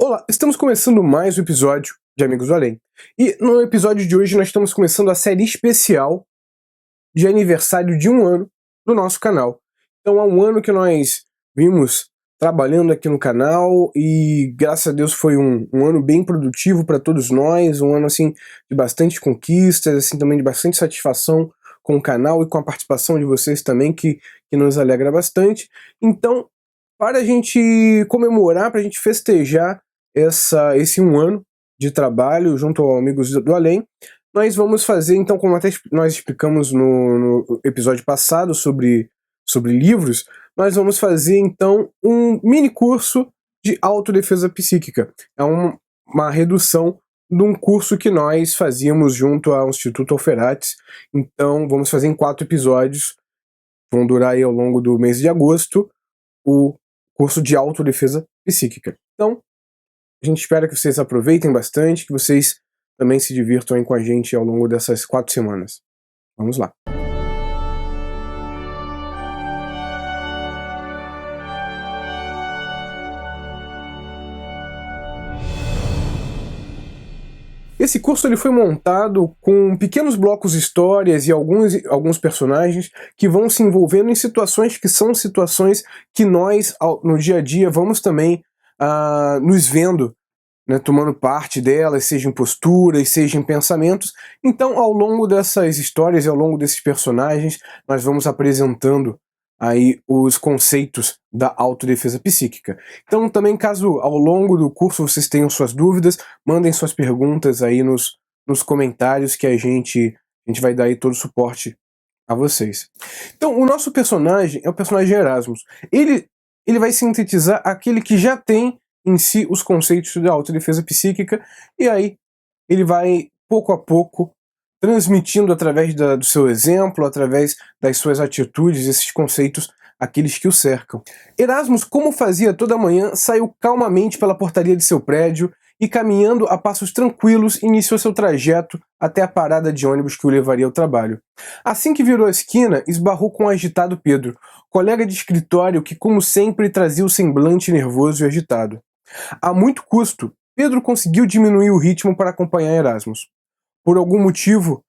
Olá, estamos começando mais um episódio de Amigos do Além. E no episódio de hoje nós estamos começando a série especial de aniversário de 1 ano do nosso canal. Então há 1 ano que nós vimos trabalhando aqui no canal e graças a Deus foi um ano bem produtivo para todos nós, um ano assim de bastante conquistas, assim também de bastante satisfação com o canal e com a participação de vocês também, que nos alegra bastante. Então, para a gente comemorar, para a gente festejar esse 1 ano de trabalho junto ao Amigos do Além, nós vamos fazer, então, como até nós explicamos no episódio passado sobre livros, nós vamos fazer, então, um mini curso de autodefesa psíquica. É uma redução de um curso que nós fazíamos junto ao Instituto Alferates. Então, vamos fazer em 4 episódios, vão durar aí ao longo do mês de agosto, o curso de autodefesa psíquica. Então, a gente espera que vocês aproveitem bastante, que vocês também se divirtam aí com a gente ao longo dessas 4 semanas. Vamos lá. Esse curso ele foi montado com pequenos blocos de histórias e alguns personagens que vão se envolvendo em situações que são situações que nós, no dia a dia, vamos também nos vendo, né, tomando parte delas, seja em posturas, seja em pensamentos. Então, ao longo dessas histórias e ao longo desses personagens, nós vamos apresentando aí os conceitos da autodefesa psíquica. Então, também, caso ao longo do curso vocês tenham suas dúvidas, mandem suas perguntas aí nos comentários, que a gente vai dar aí todo o suporte a vocês. Então, o nosso personagem é o personagem Erasmus. Ele vai sintetizar aquele que já tem em si os conceitos da autodefesa psíquica, e aí ele vai, pouco a pouco, transmitindo através do seu exemplo, através das suas atitudes, esses conceitos àqueles que o cercam. Erasmus, como fazia toda manhã, saiu calmamente pela portaria de seu prédio e, caminhando a passos tranquilos, iniciou seu trajeto até a parada de ônibus que o levaria ao trabalho. Assim que virou a esquina, esbarrou com o agitado Pedro, colega de escritório que, como sempre, trazia o semblante nervoso e agitado. A muito custo, Pedro conseguiu diminuir o ritmo para acompanhar Erasmus. Por algum motivo,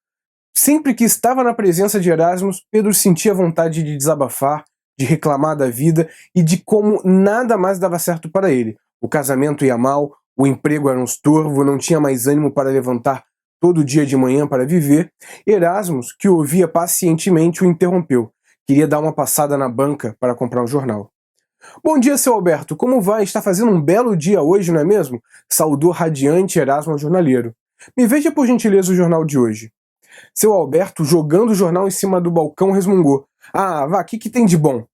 sempre que estava na presença de Erasmus, Pedro sentia vontade de desabafar, de reclamar da vida e de como nada mais dava certo para ele. O casamento ia mal, o emprego era um estorvo, não tinha mais ânimo para levantar todo dia de manhã para viver. Erasmus, que o ouvia pacientemente, o interrompeu. Queria dar uma passada na banca para comprar um jornal. Bom dia, seu Alberto. Como vai? Está fazendo um belo dia hoje, não é mesmo? Saudou radiante Erasmo ao jornaleiro. Me veja, por gentileza, o jornal de hoje. Seu Alberto, jogando o jornal em cima do balcão, resmungou. Ah, vá, o que tem de bom?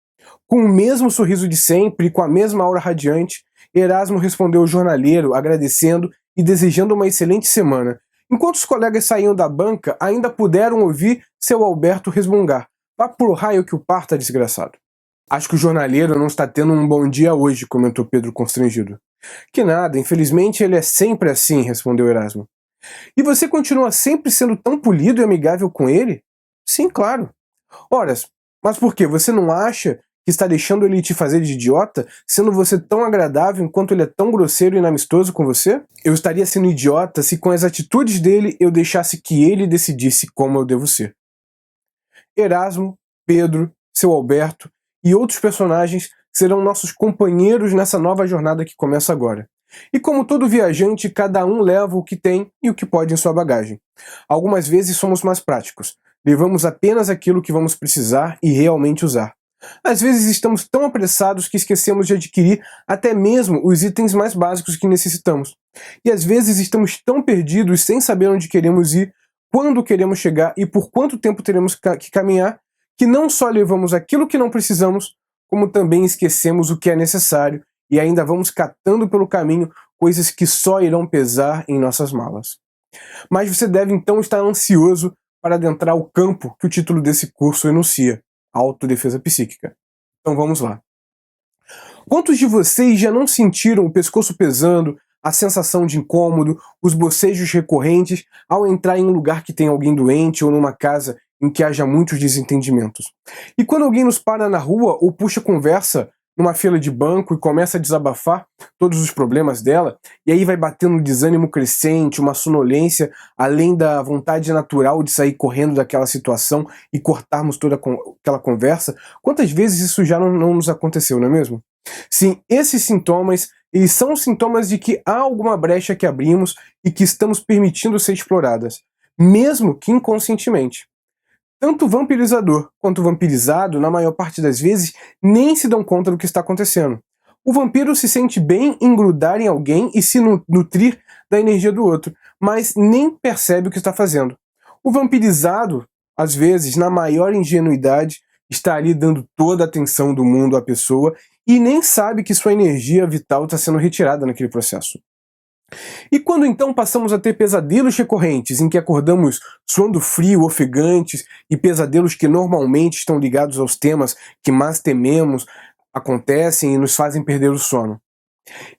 Com o mesmo sorriso de sempre e com a mesma aura radiante, Erasmo respondeu ao jornaleiro, agradecendo e desejando uma excelente semana. Enquanto os colegas saíam da banca, ainda puderam ouvir seu Alberto resmungar. Vá pro raio que o parta, desgraçado. Acho que o jornaleiro não está tendo um bom dia hoje, comentou Pedro constrangido. Que nada, infelizmente ele é sempre assim, respondeu Erasmo. E você continua sempre sendo tão polido e amigável com ele? Sim, claro. Ora, mas por quê? Você não acha que está deixando ele te fazer de idiota, sendo você tão agradável enquanto ele é tão grosseiro e inamistoso com você? Eu estaria sendo idiota se com as atitudes dele eu deixasse que ele decidisse como eu devo ser. Erasmo, Pedro, seu Alberto e outros personagens serão nossos companheiros nessa nova jornada que começa agora. E como todo viajante, cada um leva o que tem e o que pode em sua bagagem. Algumas vezes somos mais práticos. Levamos apenas aquilo que vamos precisar e realmente usar. Às vezes estamos tão apressados que esquecemos de adquirir até mesmo os itens mais básicos que necessitamos. E às vezes estamos tão perdidos sem saber onde queremos ir, quando queremos chegar e por quanto tempo teremos que caminhar, que não só levamos aquilo que não precisamos, como também esquecemos o que é necessário e ainda vamos catando pelo caminho coisas que só irão pesar em nossas malas. Mas você deve então estar ansioso para adentrar o campo que o título desse curso enuncia, autodefesa psíquica. Então vamos lá. Quantos de vocês já não sentiram o pescoço pesando, a sensação de incômodo, os bocejos recorrentes ao entrar em um lugar que tem alguém doente ou numa casa em que haja muitos desentendimentos? E quando alguém nos para na rua ou puxa conversa numa fila de banco e começa a desabafar todos os problemas dela, e aí vai batendo um desânimo crescente, uma sonolência, além da vontade natural de sair correndo daquela situação e cortarmos toda aquela conversa. Quantas vezes isso já não nos aconteceu, não é mesmo? Sim, esses sintomas, eles são sintomas de que há alguma brecha que abrimos e que estamos permitindo ser exploradas, mesmo que inconscientemente. Tanto o vampirizador quanto o vampirizado, na maior parte das vezes, nem se dão conta do que está acontecendo. O vampiro se sente bem em grudar em alguém e se nutrir da energia do outro, mas nem percebe o que está fazendo. O vampirizado, às vezes, na maior ingenuidade, está ali dando toda a atenção do mundo à pessoa e nem sabe que sua energia vital está sendo retirada naquele processo. E quando então passamos a ter pesadelos recorrentes, em que acordamos suando frio, ofegantes, e pesadelos que normalmente estão ligados aos temas que mais tememos, acontecem e nos fazem perder o sono.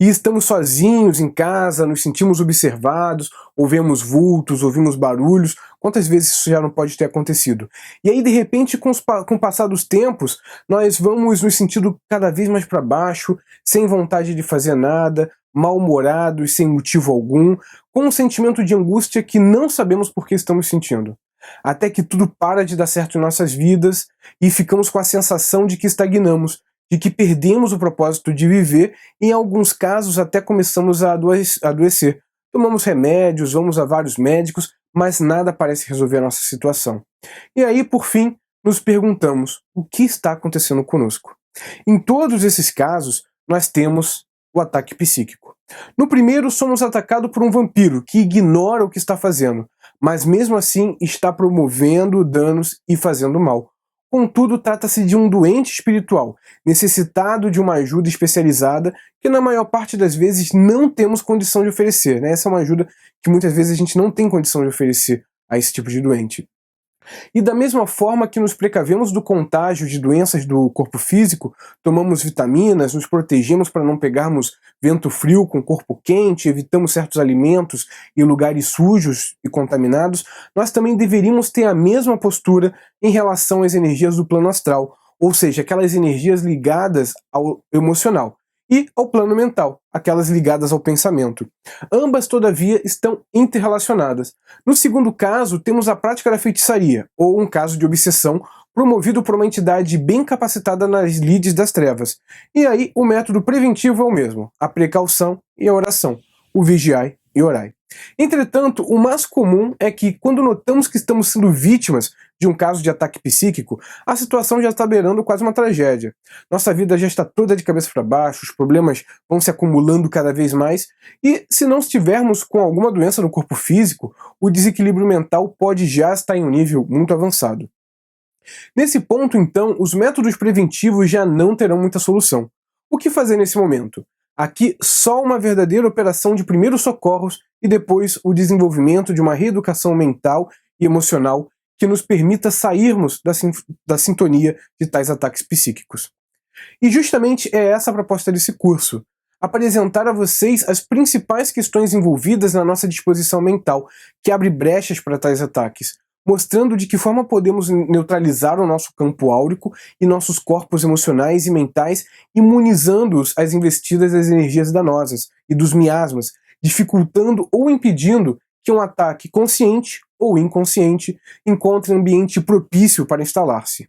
E estamos sozinhos em casa, nos sentimos observados, ouvimos vultos, ouvimos barulhos. Quantas vezes isso já não pode ter acontecido? E aí, de repente, com o passar dos tempos, nós vamos nos sentindo cada vez mais para baixo, sem vontade de fazer nada, mal-humorados, sem motivo algum, com um sentimento de angústia que não sabemos por que estamos sentindo. Até que tudo para de dar certo em nossas vidas e ficamos com a sensação de que estagnamos, de que perdemos o propósito de viver e, em alguns casos, até começamos a adoecer. Tomamos remédios, vamos a vários médicos, mas nada parece resolver a nossa situação. E aí, por fim, nos perguntamos: o que está acontecendo conosco? Em todos esses casos, nós temos o ataque psíquico. No primeiro, somos atacados por um vampiro que ignora o que está fazendo, mas mesmo assim está promovendo danos e fazendo mal. Contudo, trata-se de um doente espiritual, necessitado de uma ajuda especializada que na maior parte das vezes não temos condição de oferecer, né? Essa é uma ajuda que muitas vezes a gente não tem condição de oferecer a esse tipo de doente. E da mesma forma que nos precavemos do contágio de doenças do corpo físico, tomamos vitaminas, nos protegemos para não pegarmos vento frio com corpo quente, evitamos certos alimentos e lugares sujos e contaminados, nós também deveríamos ter a mesma postura em relação às energias do plano astral, ou seja, aquelas energias ligadas ao emocional, e ao plano mental, aquelas ligadas ao pensamento. Ambas, todavia, estão interrelacionadas. No segundo caso, temos a prática da feitiçaria, ou um caso de obsessão, promovido por uma entidade bem capacitada nas lides das trevas. E aí, o método preventivo é o mesmo, a precaução e a oração, o vigiai e orai. Entretanto, o mais comum é que, quando notamos que estamos sendo vítimas de um caso de ataque psíquico, a situação já está beirando quase uma tragédia. Nossa vida já está toda de cabeça para baixo, os problemas vão se acumulando cada vez mais, e se não estivermos com alguma doença no corpo físico, o desequilíbrio mental pode já estar em um nível muito avançado. Nesse ponto, então, os métodos preventivos já não terão muita solução. O que fazer nesse momento? Aqui, só uma verdadeira operação de primeiros socorros e depois o desenvolvimento de uma reeducação mental e emocional que nos permita sairmos da sintonia de tais ataques psíquicos. E justamente é essa a proposta desse curso: apresentar a vocês as principais questões envolvidas na nossa disposição mental, que abre brechas para tais ataques, mostrando de que forma podemos neutralizar o nosso campo áurico e nossos corpos emocionais e mentais, imunizando-os às investidas das energias danosas e dos miasmas, dificultando ou impedindo que um ataque consciente ou inconsciente encontre ambiente propício para instalar-se.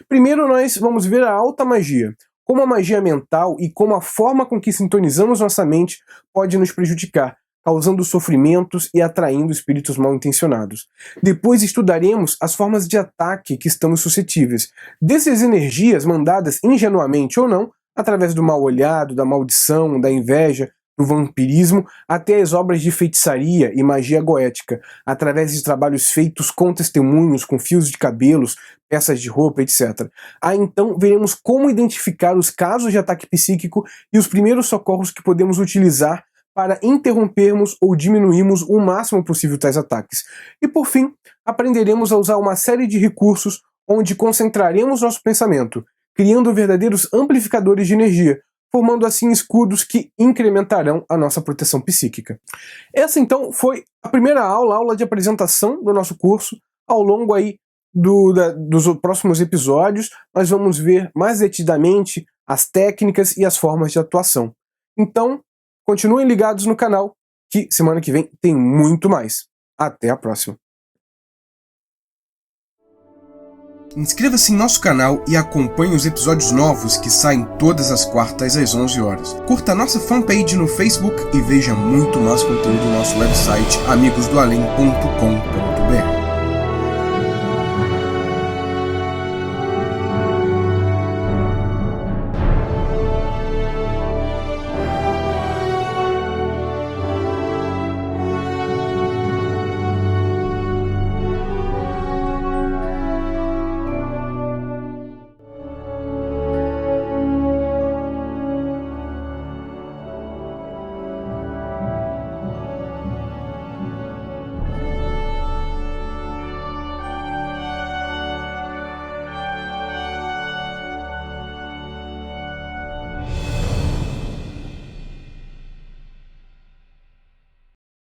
Primeiro nós vamos ver a alta magia, como a magia mental e como a forma com que sintonizamos nossa mente pode nos prejudicar, causando sofrimentos e atraindo espíritos mal intencionados. Depois estudaremos as formas de ataque que estamos suscetíveis, dessas energias mandadas ingenuamente ou não, através do mal olhado, da maldição, da inveja, do vampirismo, até as obras de feitiçaria e magia goética, através de trabalhos feitos com testemunhos, com fios de cabelos, peças de roupa, etc. Aí então veremos como identificar os casos de ataque psíquico e os primeiros socorros que podemos utilizar para interrompermos ou diminuirmos o máximo possível tais ataques. E por fim, aprenderemos a usar uma série de recursos onde concentraremos nosso pensamento, criando verdadeiros amplificadores de energia, formando assim escudos que incrementarão a nossa proteção psíquica. Essa então foi a primeira aula, a aula de apresentação do nosso curso. Ao longo aí dos próximos episódios, nós vamos ver mais detidamente as técnicas e as formas de atuação. Então, continuem ligados no canal, que semana que vem tem muito mais. Até a próxima. Inscreva-se em nosso canal e acompanhe os episódios novos que saem todas as quartas às 11 horas. Curta a nossa fanpage no Facebook e veja muito mais conteúdo no nosso website amigosdoalem.com.br.